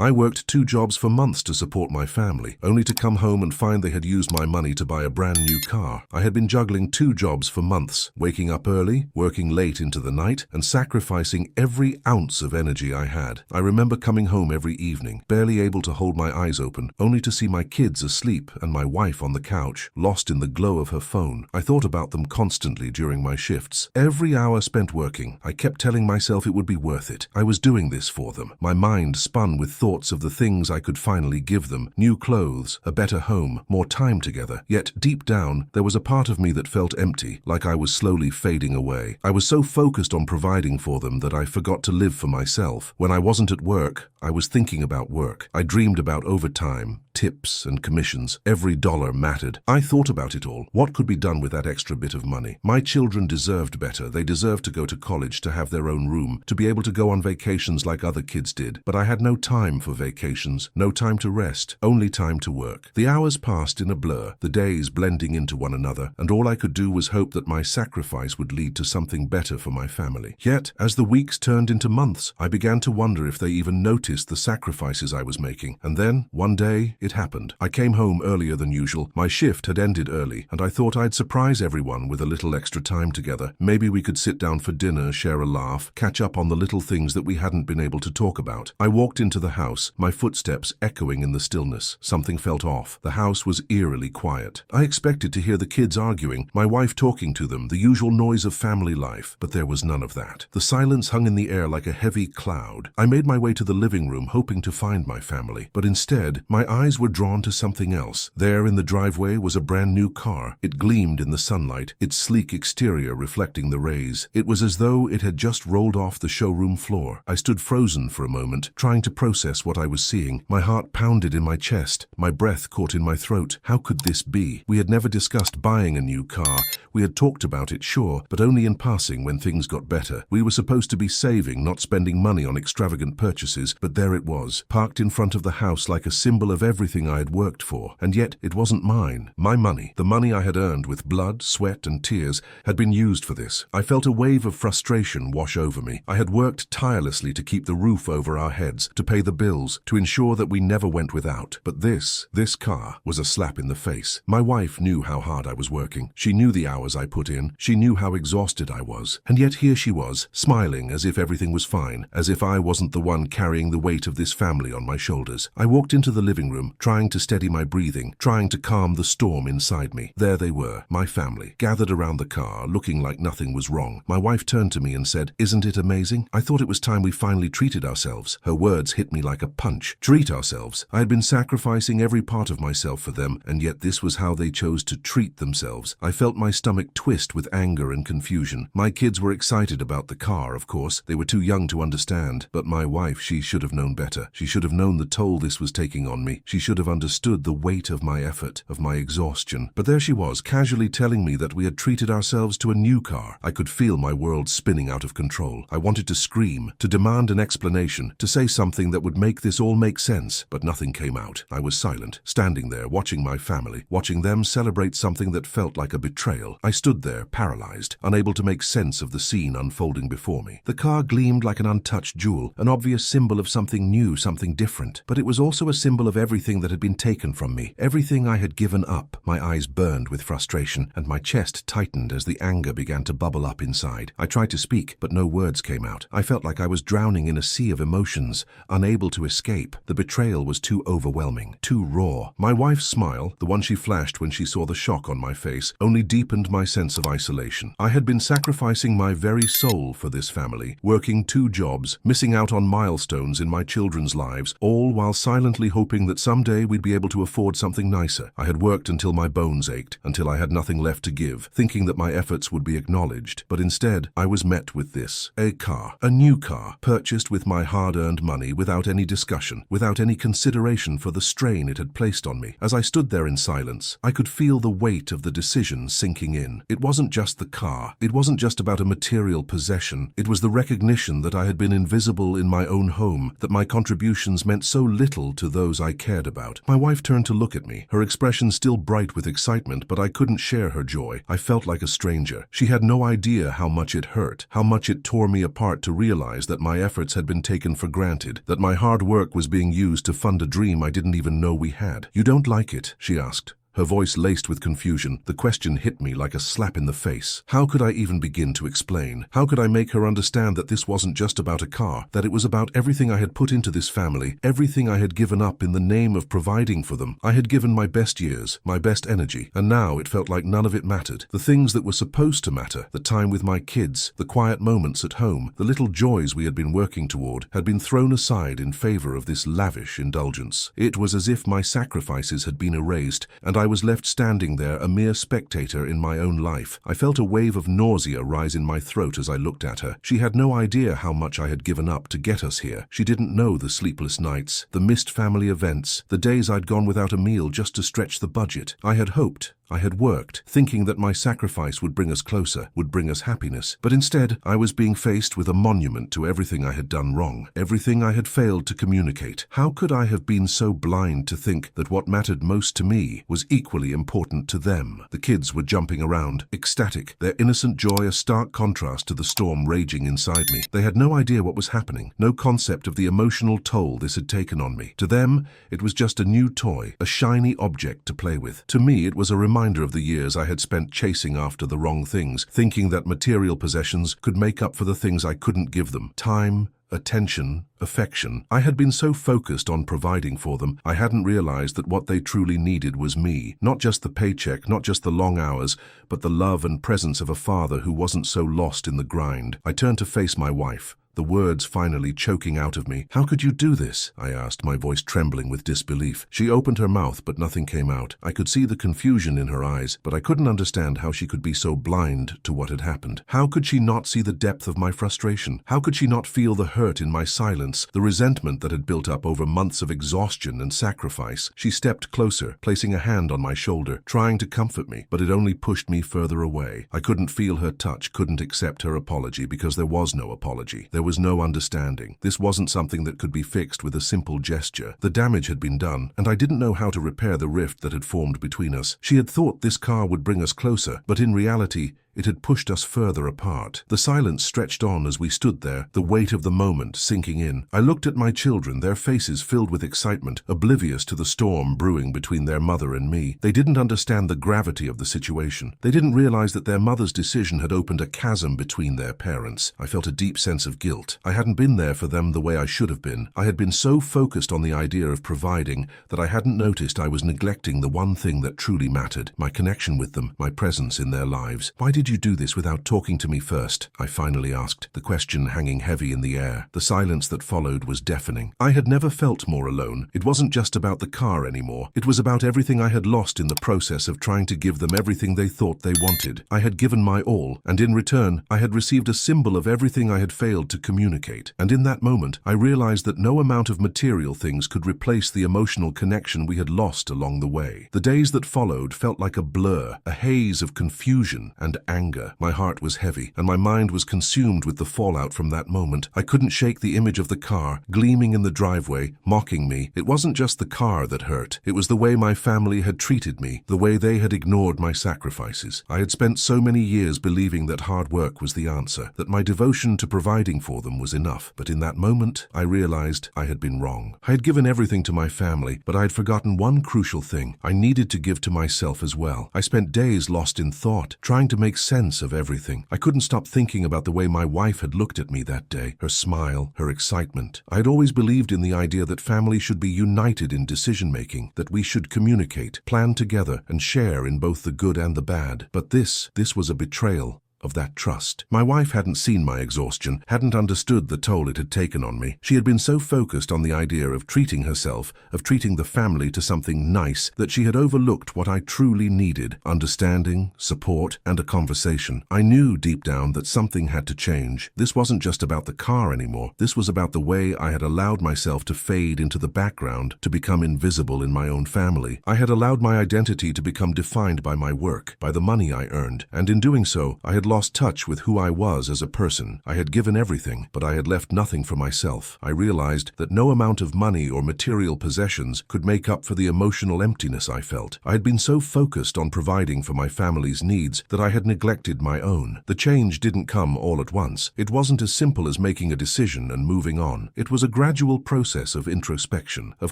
I worked 2 jobs for months to support my family, only to come home and find they had used my money to buy a brand new car. I had been juggling 2 jobs for months, waking up early, working late into the night, and sacrificing every ounce of energy I had. I remember coming home every evening, barely able to hold my eyes open, only to see my kids asleep and my wife on the couch, lost in the glow of her phone. I thought about them constantly during my shifts. Every hour spent working, I kept telling myself it would be worth it. I was doing this for them. My mind spun with thoughts of the things I could finally give them: new clothes, a better home, more time together. Yet deep down, there was a part of me that felt empty, like I was slowly fading away. I was so focused on providing for them that I forgot to live for myself. When I wasn't at work, I was thinking about work. I dreamed about overtime, tips, and commissions. Every dollar mattered. I thought about it all. What could be done with that extra bit of money? My children deserved better. They deserved to go to college, to have their own room, to be able to go on vacations like other kids did. But I had no time for vacations, no time to rest, only time to work. The hours passed in a blur, the days blending into one another, and all I could do was hope that my sacrifice would lead to something better for my family. Yet, as the weeks turned into months, I began to wonder if they even noticed the sacrifices I was making. And then, one day, it happened. I came home earlier than usual. My shift had ended early, and I thought I'd surprise everyone with a little extra time together. Maybe we could sit down for dinner, share a laugh, catch up on the little things that we hadn't been able to talk about. I walked into the house, my footsteps echoing in the stillness. Something felt off. The house was eerily quiet. I expected to hear the kids arguing, my wife talking to them, the usual noise of family life, but there was none of that. The silence hung in the air like a heavy cloud. I made my way to the living room, hoping to find my family, but instead, my eyes were drawn to something else. There in the driveway was a brand new car. It gleamed in the sunlight, its sleek exterior reflecting the rays. It was as though it had just rolled off the showroom floor. I stood frozen for a moment, trying to process what I was seeing. My heart pounded in my chest, my breath caught in my throat. How could this be? We had never discussed buying a new car. We had talked about it, sure, but only in passing when things got better. We were supposed to be saving, not spending money on extravagant purchases, but there it was, parked in front of the house like a symbol of everything I had worked for. And yet, it wasn't mine. My money, the money I had earned with blood, sweat, and tears, had been used for this. I felt a wave of frustration wash over me. I had worked tirelessly to keep the roof over our heads, to pay the bills, to ensure that we never went without. But this car was a slap in the face. My wife knew how hard I was working. She knew the hours I put in. She knew how exhausted I was. And yet here she was, smiling as if everything was fine, as if I wasn't the one carrying the weight of this family on my shoulders. I walked into the living room, trying to steady my breathing, trying to calm the storm inside me. There they were, my family, gathered around the car, looking like nothing was wrong. My wife turned to me and said, "Isn't it amazing? I thought it was time we finally treated ourselves." Her words hit me like a punch. Treat ourselves. I had been sacrificing every part of myself for them, and yet this was how they chose to treat themselves. I felt my stomach twist with anger and confusion. My kids were excited about the car, of course. They were too young to understand. But my wife, she should have known better. She should have known the toll this was taking on me. She should have understood the weight of my effort, of my exhaustion. But there she was, casually telling me that we had treated ourselves to a new car. I could feel my world spinning out of control. I wanted to scream, to demand an explanation, to say something that would make this all make sense, but nothing came out. I was silent, standing there, watching my family, watching them celebrate something that felt like a betrayal. I stood there, paralyzed, unable to make sense of the scene unfolding before me. The car gleamed like an untouched jewel, an obvious symbol of something new, something different. But it was also a symbol of everything that had been taken from me, everything I had given up. My eyes burned with frustration, and my chest tightened as the anger began to bubble up inside. I tried to speak, but no words came out. I felt like I was drowning in a sea of emotions, unable to escape. The betrayal was too overwhelming, too raw. My wife's smile, the one she flashed when she saw the shock on my face, only deepened my sense of isolation. I had been sacrificing my very soul for this family, working 2 jobs, missing out on milestones in my children's lives, all while silently hoping that someday we'd be able to afford something nicer. I had worked until my bones ached, until I had nothing left to give, thinking that my efforts would be acknowledged. But instead, I was met with this. A car. A new car, purchased with my hard-earned money, without any discussion, without any consideration for the strain it had placed on me. As I stood there in silence, I could feel the weight of the decision sinking in. It wasn't just the car. It wasn't just about a material possession. It was the recognition that I had been invisible in my own home, that my contributions meant so little to those I cared about. My wife turned to look at me, her expression still bright with excitement, but I couldn't share her joy. I felt like a stranger. She had no idea how much it hurt, how much it tore me apart to realize that my efforts had been taken for granted, that my hard work was being used to fund a dream I didn't even know we had. "You don't like it?" she asked. Her voice laced with confusion. The question hit me like a slap in the face. How could I even begin to explain? How could I make her understand that this wasn't just about a car, that it was about everything I had put into this family, everything I had given up in the name of providing for them? I had given my best years, my best energy, and now it felt like none of it mattered. The things that were supposed to matter, the time with my kids, the quiet moments at home, the little joys we had been working toward, had been thrown aside in favor of this lavish indulgence. It was as if my sacrifices had been erased, and I was left standing there, a mere spectator in my own life. I felt a wave of nausea rise in my throat as I looked at her. She had no idea how much I had given up to get us here. She didn't know the sleepless nights, the missed family events, the days I'd gone without a meal just to stretch the budget. I had hoped, I had worked, thinking that my sacrifice would bring us closer, would bring us happiness. But instead, I was being faced with a monument to everything I had done wrong, everything I had failed to communicate. How could I have been so blind to think that what mattered most to me was equally important to them? The kids were jumping around, ecstatic, their innocent joy a stark contrast to the storm raging inside me. They had no idea what was happening, no concept of the emotional toll this had taken on me. To them, it was just a new toy, a shiny object to play with. To me, it was a reminder of the years I had spent chasing after the wrong things, thinking that material possessions could make up for the things I couldn't give them. Time, attention, affection. I had been so focused on providing for them, I hadn't realized that what they truly needed was me. Not just the paycheck, not just the long hours, but the love and presence of a father who wasn't so lost in the grind. I turned to face my wife, the words finally choking out of me. "How could you do this?" I asked, my voice trembling with disbelief. She opened her mouth, but nothing came out. I could see the confusion in her eyes, but I couldn't understand how she could be so blind to what had happened. How could she not see the depth of my frustration? How could she not feel the hurt in my silence, the resentment that had built up over months of exhaustion and sacrifice? She stepped closer, placing a hand on my shoulder, trying to comfort me, but it only pushed me further away. I couldn't feel her touch, couldn't accept her apology, because there was no apology. There was no understanding. This wasn't something that could be fixed with a simple gesture. The damage had been done, and I didn't know how to repair the rift that had formed between us. She had thought this car would bring us closer, but in reality, it had pushed us further apart. The silence stretched on as we stood there, the weight of the moment sinking in. I looked at my children, their faces filled with excitement, oblivious to the storm brewing between their mother and me. They didn't understand the gravity of the situation. They didn't realize that their mother's decision had opened a chasm between their parents. I felt a deep sense of guilt. I hadn't been there for them the way I should have been. I had been so focused on the idea of providing that I hadn't noticed I was neglecting the one thing that truly mattered, my connection with them, my presence in their lives. "Why did you do this without talking to me first?" I finally asked, the question hanging heavy in the air. The silence that followed was deafening. I had never felt more alone. It wasn't just about the car anymore. It was about everything I had lost in the process of trying to give them everything they thought they wanted. I had given my all, and in return, I had received a symbol of everything I had failed to communicate. And in that moment, I realized that no amount of material things could replace the emotional connection we had lost along the way. The days that followed felt like a blur, a haze of confusion and anger. My heart was heavy, and my mind was consumed with the fallout from that moment. I couldn't shake the image of the car, gleaming in the driveway, mocking me. It wasn't just the car that hurt. It was the way my family had treated me, the way they had ignored my sacrifices. I had spent so many years believing that hard work was the answer, that my devotion to providing for them was enough. But in that moment, I realized I had been wrong. I had given everything to my family, but I had forgotten one crucial thing. I needed to give to myself as well. I spent days lost in thought, trying to make sense of everything. I couldn't stop thinking about the way my wife had looked at me that day, her smile, her excitement. I had always believed in the idea that family should be united in decision-making, that we should communicate, plan together, and share in both the good and the bad. But this was a betrayal of that trust. My wife hadn't seen my exhaustion, hadn't understood the toll it had taken on me. She had been so focused on the idea of treating herself, of treating the family to something nice, that she had overlooked what I truly needed: understanding, support, and a conversation. I knew deep down that something had to change. This wasn't just about the car anymore. This was about the way I had allowed myself to fade into the background, to become invisible in my own family. I had allowed my identity to become defined by my work, by the money I earned, and in doing so, I had lost touch with who I was as a person. I had given everything, but I had left nothing for myself. I realized that no amount of money or material possessions could make up for the emotional emptiness I felt. I had been so focused on providing for my family's needs that I had neglected my own. The change didn't come all at once. It wasn't as simple as making a decision and moving on. It was a gradual process of introspection, of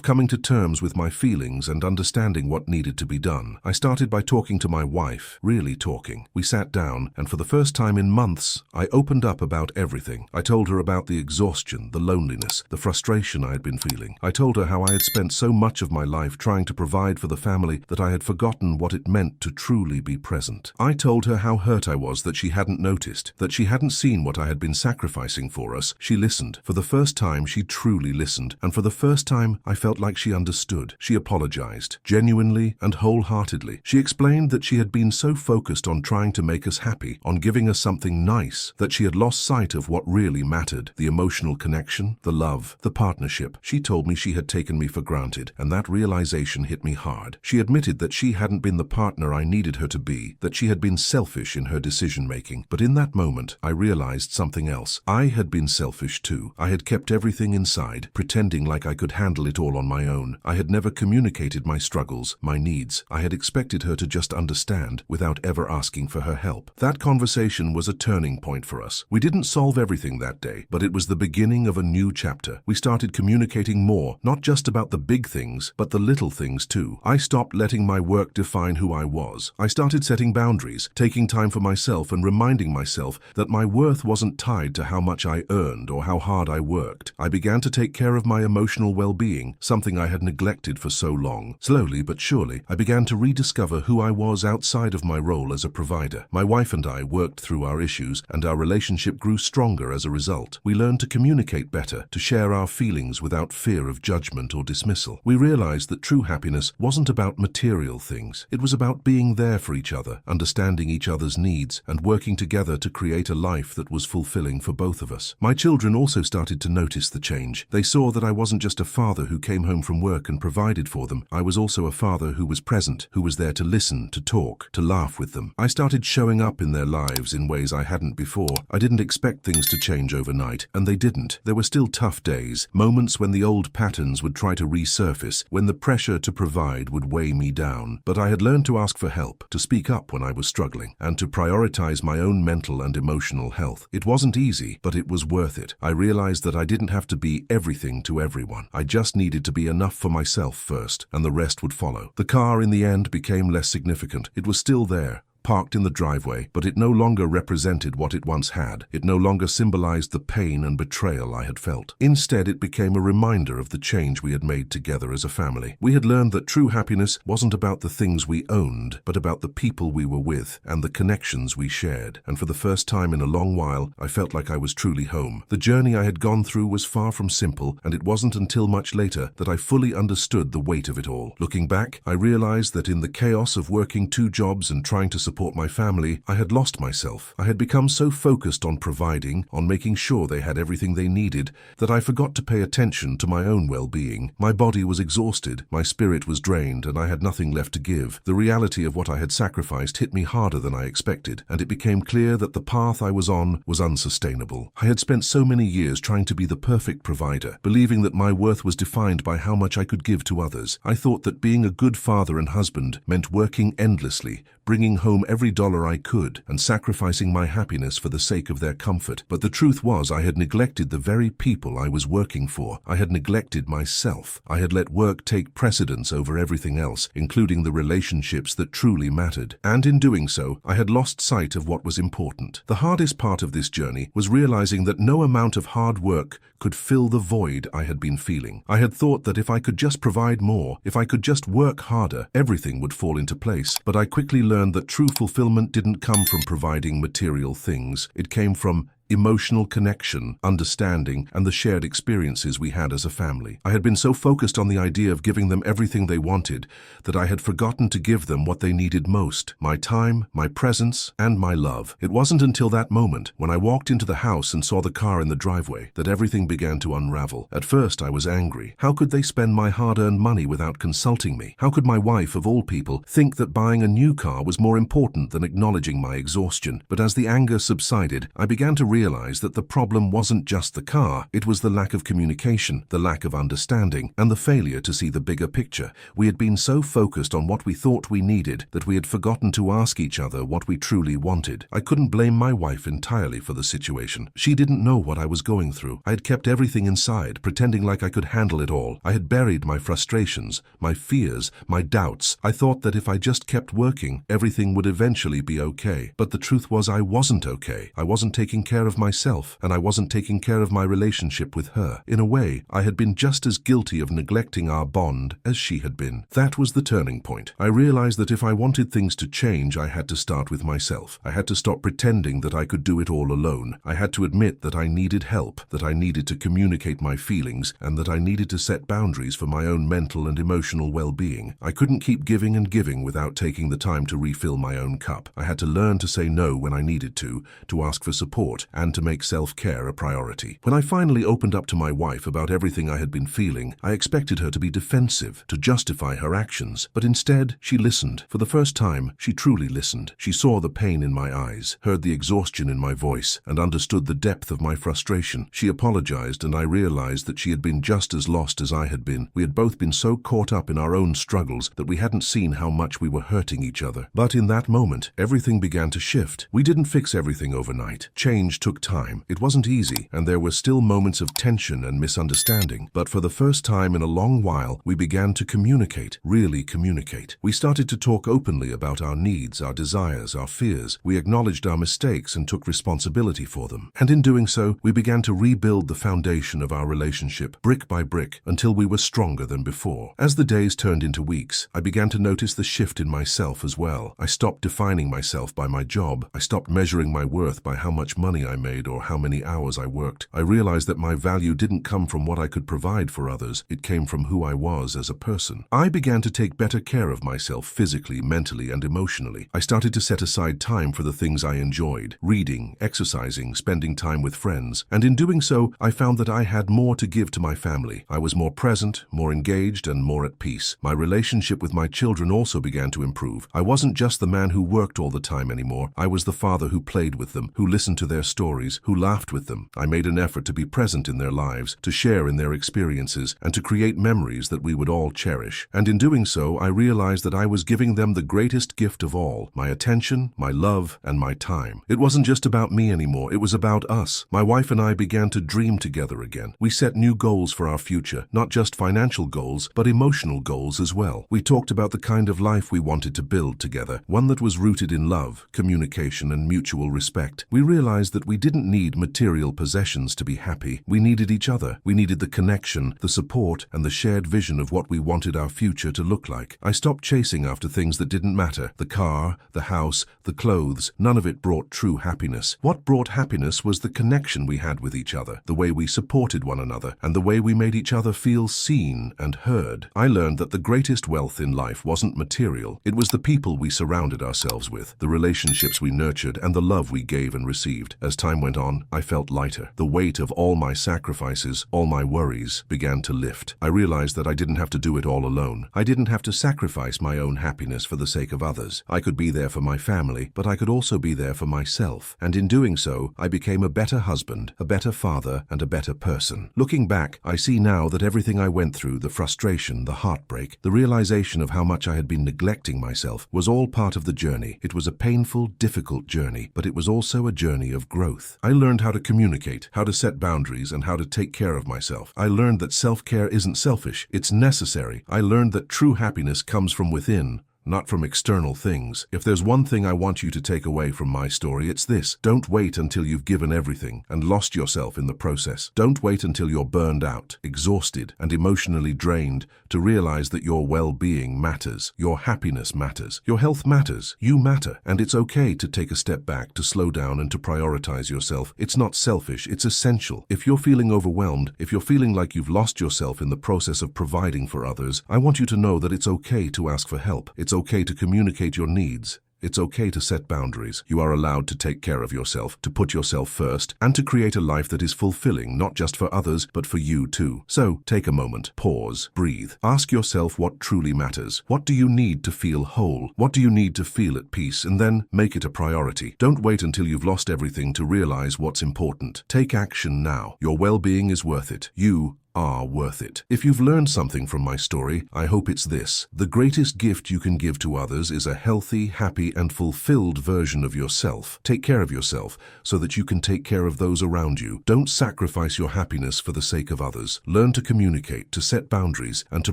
coming to terms with my feelings and understanding what needed to be done. I started by talking to my wife, really talking. We sat down, and for the first time in months, I opened up about everything. I told her about the exhaustion, the loneliness, the frustration I had been feeling. I told her how I had spent so much of my life trying to provide for the family that I had forgotten what it meant to truly be present. I told her how hurt I was that she hadn't noticed, that she hadn't seen what I had been sacrificing for us. She listened. For the first time, she truly listened, and for the first time, I felt like she understood. She apologized, genuinely and wholeheartedly. She explained that she had been so focused on trying to make us happy, on giving us something nice, that she had lost sight of what really mattered, the emotional connection, the love, the partnership. She told me she had taken me for granted, and that realization hit me hard. She admitted that she hadn't been the partner I needed her to be, that she had been selfish in her decision-making. But in that moment, I realized something else. I had been selfish too. I had kept everything inside, pretending like I could handle it all on my own. I had never communicated my struggles, my needs. I had expected her to just understand without ever asking for her help. That conversation was a turning point for us. We didn't solve everything that day, but it was the beginning of a new chapter. We started communicating more, not just about the big things, but the little things too. I stopped letting my work define who I was. I started setting boundaries, taking time for myself and reminding myself that my worth wasn't tied to how much I earned or how hard I worked. I began to take care of my emotional well-being, something I had neglected for so long. Slowly but surely, I began to rediscover who I was outside of my role as a provider. My wife and I worked through our issues, and our relationship grew stronger as a result. We learned to communicate better, to share our feelings without fear of judgment or dismissal. We realized that true happiness wasn't about material things. It was about being there for each other, understanding each other's needs, and working together to create a life that was fulfilling for both of us. My children also started to notice the change. They saw that I wasn't just a father who came home from work and provided for them. I was also a father who was present, who was there to listen, to talk, to laugh with them. I started showing up in their lives in ways I hadn't before. I didn't expect things to change overnight, and they didn't. There were still tough days, moments when the old patterns would try to resurface, when the pressure to provide would weigh me down. But I had learned to ask for help, to speak up when I was struggling, and to prioritize my own mental and emotional health. It wasn't easy, but it was worth it. I realized that I didn't have to be everything to everyone. I just needed to be enough for myself first, and the rest would follow. The car in the end became less significant. It was still there, parked in the driveway, but it no longer represented what it once had. It no longer symbolized the pain and betrayal I had felt. Instead, it became a reminder of the change we had made together as a family. We had learned that true happiness wasn't about the things we owned, but about the people we were with and the connections we shared. And for the first time in a long while, I felt like I was truly home. The journey I had gone through was far from simple, and it wasn't until much later that I fully understood the weight of it all. Looking back, I realized that in the chaos of working 2 jobs and trying to support my family, I had lost myself. I had become so focused on providing, on making sure they had everything they needed, that I forgot to pay attention to my own well-being. My body was exhausted, my spirit was drained, and I had nothing left to give. The reality of what I had sacrificed hit me harder than I expected, and it became clear that the path I was on was unsustainable. I had spent so many years trying to be the perfect provider, believing that my worth was defined by how much I could give to others. I thought that being a good father and husband meant working endlessly, bringing home every dollar I could, and sacrificing my happiness for the sake of their comfort. But the truth was, I had neglected the very people I was working for. I had neglected myself. I had let work take precedence over everything else, including the relationships that truly mattered. And in doing so, I had lost sight of what was important. The hardest part of this journey was realizing that no amount of hard work could fill the void I had been feeling. I had thought that if I could just provide more, if I could just work harder, everything would fall into place. But I quickly learned that true fulfillment didn't come from providing material things. It came from emotional connection, understanding, and the shared experiences we had as a family. I had been so focused on the idea of giving them everything they wanted that I had forgotten to give them what they needed most: my time, my presence, and my love. It wasn't until that moment, when I walked into the house and saw the car in the driveway, that everything began to unravel. At first, I was angry. How could they spend my hard-earned money without consulting me? How could my wife, of all people, think that buying a new car was more important than acknowledging my exhaustion? But as the anger subsided, I began to realize that the problem wasn't just the car. It was the lack of communication, the lack of understanding, and the failure to see the bigger picture. We had been so focused on what we thought we needed that we had forgotten to ask each other what we truly wanted. I couldn't blame my wife entirely for the situation. She didn't know what I was going through. I had kept everything inside, pretending like I could handle it all. I had buried my frustrations, my fears, my doubts. I thought that if I just kept working, everything would eventually be okay. But the truth was, I wasn't okay. I wasn't taking care of myself, and I wasn't taking care of my relationship with her. In a way, I had been just as guilty of neglecting our bond as she had been. That was the turning point. I realized that if I wanted things to change, I had to start with myself. I had to stop pretending that I could do it all alone. I had to admit that I needed help, that I needed to communicate my feelings, and that I needed to set boundaries for my own mental and emotional well-being. I couldn't keep giving and giving without taking the time to refill my own cup. I had to learn to say no when I needed to ask for support, and to make self-care a priority. When I finally opened up to my wife about everything I had been feeling, I expected her to be defensive, to justify her actions. But instead, she listened. For the first time, she truly listened. She saw the pain in my eyes, heard the exhaustion in my voice, and understood the depth of my frustration. She apologized, and I realized that she had been just as lost as I had been. We had both been so caught up in our own struggles that we hadn't seen how much we were hurting each other. But in that moment, everything began to shift. We didn't fix everything overnight. Change took time. It wasn't easy, and there were still moments of tension and misunderstanding. But for the first time in a long while, we began to communicate, really communicate. We started to talk openly about our needs, our desires, our fears. We acknowledged our mistakes and took responsibility for them. And in doing so, we began to rebuild the foundation of our relationship, brick by brick, until we were stronger than before. As the days turned into weeks, I began to notice the shift in myself as well. I stopped defining myself by my job. I stopped measuring my worth by how much money I made or how many hours I worked. I realized that my value didn't come from what I could provide for others. It came from who I was as a person. I began to take better care of myself physically, mentally, and emotionally. I started to set aside time for the things I enjoyed: reading, exercising, spending time with friends. And in doing so, I found that I had more to give to my family. I was more present, more engaged, and more at peace. My relationship with my children also began to improve. I wasn't just the man who worked all the time anymore. I was the father who played with them, who listened to their stories, who laughed with them. I made an effort to be present in their lives, to share in their experiences, and to create memories that we would all cherish. And in doing so, I realized that I was giving them the greatest gift of all: my attention, my love, and my time. It wasn't just about me anymore. It was about us. My wife and I began to dream together again. We set new goals for our future, not just financial goals, but emotional goals as well. We talked about the kind of life we wanted to build together, one that was rooted in love, communication, and mutual respect. We realized that we didn't need material possessions to be happy. We needed each other. We needed the connection, the support, and the shared vision of what we wanted our future to look like. I stopped chasing after things that didn't matter: the car, the house, the clothes. None of it brought true happiness. What brought happiness was the connection we had with each other, the way we supported one another, and the way we made each other feel seen and heard. I learned that the greatest wealth in life wasn't material. It was the people we surrounded ourselves with, the relationships we nurtured, and the love we gave and received. As time went on, I felt lighter. The weight of all my sacrifices, all my worries, began to lift. I realized that I didn't have to do it all alone. I didn't have to sacrifice my own happiness for the sake of others. I could be there for my family, but I could also be there for myself. And in doing so, I became a better husband, a better father, and a better person. Looking back, I see now that everything I went through, the frustration, the heartbreak, the realization of how much I had been neglecting myself, was all part of the journey. It was a painful, difficult journey, but it was also a journey of growth. I learned how to communicate, how to set boundaries, and how to take care of myself. I learned that self-care isn't selfish, it's necessary. I learned that true happiness comes from within, not from external things. If there's one thing I want you to take away from my story, it's this. Don't wait until you've given everything and lost yourself in the process. Don't wait until you're burned out, exhausted, and emotionally drained to realize that your well-being matters, your happiness matters, your health matters, you matter, and it's okay to take a step back, to slow down and to prioritize yourself. It's not selfish, it's essential. If you're feeling overwhelmed, if you're feeling like you've lost yourself in the process of providing for others, I want you to know that it's okay to ask for help. It's okay to communicate your needs. It's okay to set boundaries. You are allowed to take care of yourself, to put yourself first, and to create a life that is fulfilling, not just for others, but for you too. So, take a moment, pause, breathe. Ask yourself what truly matters. What do you need to feel whole? What do you need to feel at peace? And then make it a priority. Don't wait until you've lost everything to realize what's important. Take action now. Your well-being is worth it. You are worth it. If you've learned something from my story, I hope it's this. The greatest gift you can give to others is a healthy, happy, and fulfilled version of yourself. Take care of yourself so that you can take care of those around you. Don't sacrifice your happiness for the sake of others. Learn to communicate, to set boundaries, and to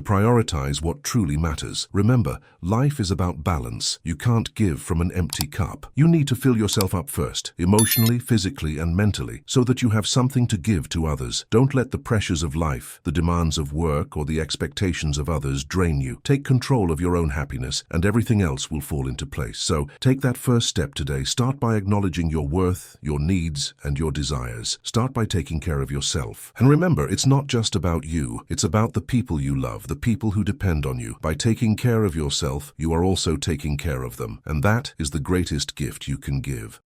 prioritize what truly matters. Remember, life is about balance. You can't give from an empty cup. You need to fill yourself up first, emotionally, physically, and mentally, so that you have something to give to others. Don't let the pressures of life, the demands of work, or the expectations of others drain you. Take control of your own happiness, and everything else will fall into place. So, take that first step today. Start by acknowledging your worth, your needs, and your desires. Start by taking care of yourself. And remember, it's not just about you. It's about the people you love, the people who depend on you. By taking care of yourself, you are also taking care of them. And that is the greatest gift you can give.